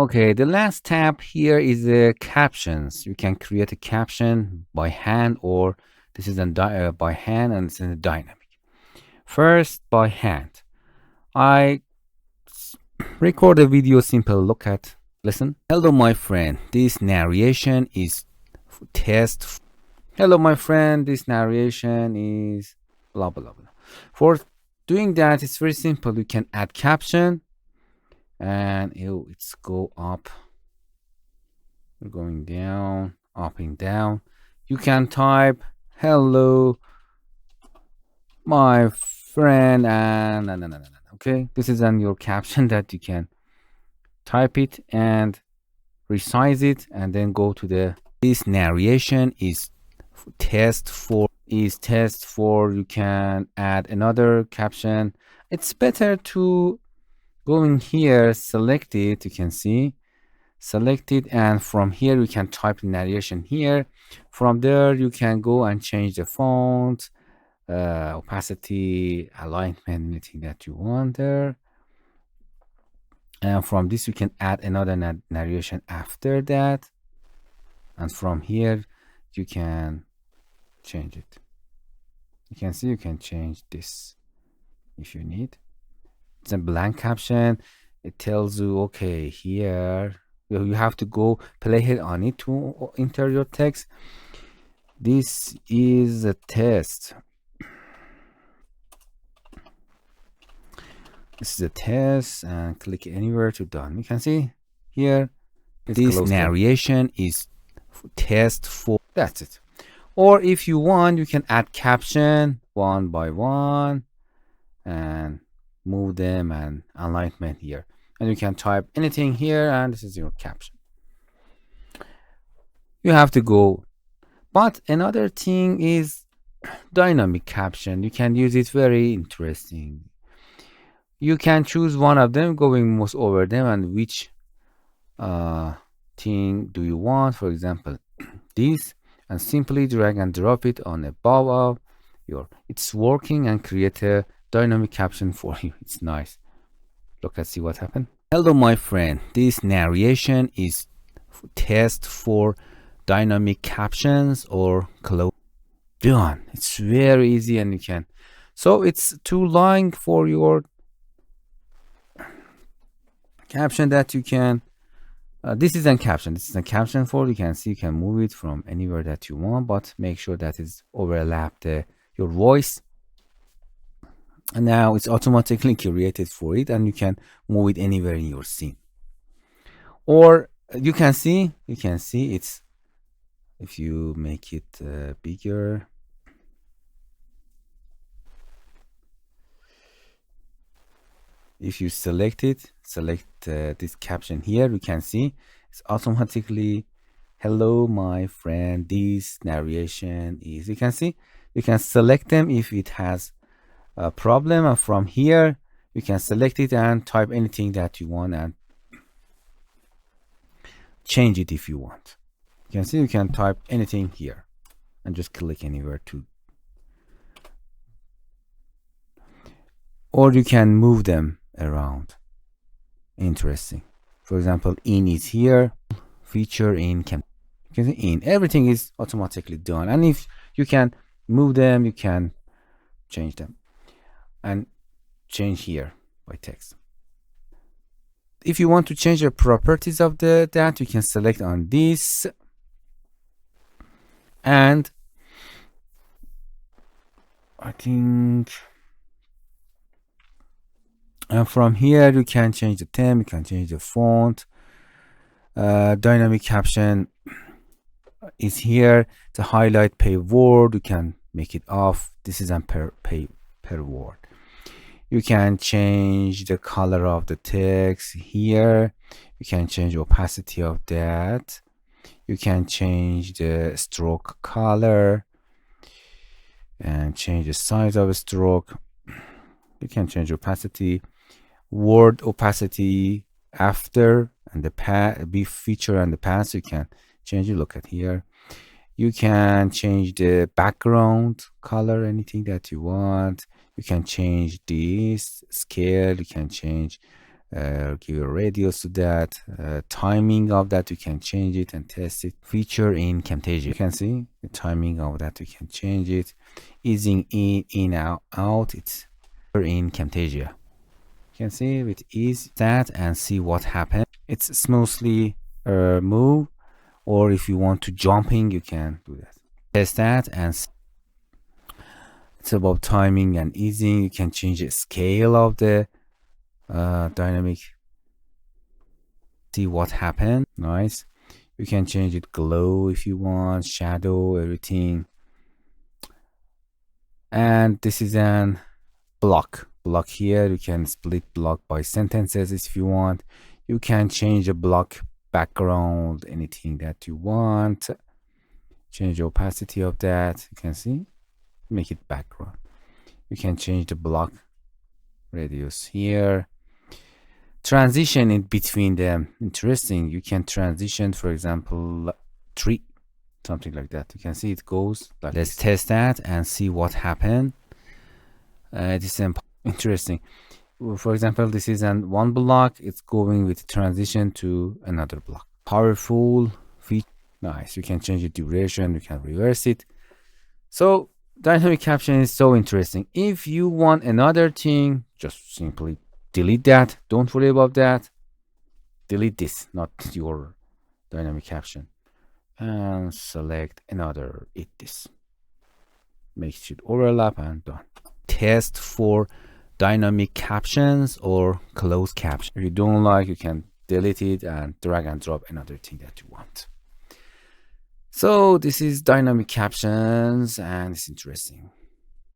Okay, the last tab here is the captions. You can create a caption by hand, or this is by hand, and this is a dynamic. First, by hand. I record a video, simple. Look at, listen. Hello, my friend. This narration is test. Hello, my friend. This narration is blah, blah, blah. For doing that, it's very simple. You can add caption, and it's go up. We're going down, up and down. You can type hello, my friend, and okay. This is on your caption that you can type it and resize it, and then go to the this narration is test for you can add another caption. It's better to go in here, select it. You can see, select it, and from here you can type narration here. From there you can go and change the font, opacity, alignment, anything that you want there. And from this you can add another narration after that, and from here you can change it. You can see you can change this if you need. It's a blank caption. It tells you, okay, here you have to go play it on it to enter your text. This is a test. This is a test, and click anywhere to done. You can see here this narration is test for. That's it. Or if you want, you can add caption one by one and move them and alignment here, and you can type anything here, and this is your caption. You have to go. But another thing is dynamic caption. You can use it, very interesting. You can choose one of them, going most over them, and which thing do you want. For example, this, and simply drag and drop it on above of your. It's working and create a dynamic caption for you. It's nice. Look and see what happened. Hello, my friend. This narration is test for dynamic captions or close. Done. It's very easy, and you can. So it's two line for your caption that you can. This is a caption. This is a caption for. You can see you can move it from anywhere that you want, but make sure that it's overlapped your voice. And now it's automatically created for it, and you can move it anywhere in your scene. Or you can see it's, if you make it bigger, if you select this caption here, you can see it's automatically hello, my friend, this narration is. You can see you can select them if it has a problem, and from here you can select it and type anything that you want and change it if you want. You can see you can type anything here and just click anywhere to, or you can move them around. Interesting. For example, in is here, feature in can. You can see in, everything is automatically done, and if you can move them, you can change them and change here by text. If you want to change the properties of that, you can select on this, and I think, and from here you can change the theme, you can change the font. Dynamic caption is here. The highlight per word, you can make it off. This is on per word. You can change the color of the text here. You can change opacity of that. You can change the stroke color and change the size of a stroke. You can change opacity, word opacity after, and the be feature and the past. You can change it. Look at here. You can change the background color, anything that you want. You can change this scale. You can change give a radius to that, timing of that you can change it and test it. Feature in Camtasia, you can see the timing of that you can change it. Easing in out, it's in Camtasia. You can see with ease that and see what happened. It's smoothly move, or if you want to jumping you can do that. Test that and see. It's about timing and easing. You can change the scale of the dynamic. See what happened. Nice. You can change it glow if you want, shadow, everything. And this is an block here. You can split block by sentences if you want. You can change the block background, anything that you want. Change the opacity of that. You can see, make it background. You can change the block radius here. Transition in between them, interesting. You can transition, for example, 3, something like that. You can see it goes like let's test that and see what happened. This is interesting. For example, this is one block, it's going with transition to another block. Powerful feature. Nice. You can change the duration, you can reverse it. So dynamic caption is so interesting. If you want another thing, just simply delete that. Don't worry about that. Delete this, not your dynamic caption, and select another. Eat this. Make it overlap and done. Test for dynamic captions or closed caption. If you don't like, you can delete it and drag and drop another thing that you want. So this is dynamic captions and it's interesting.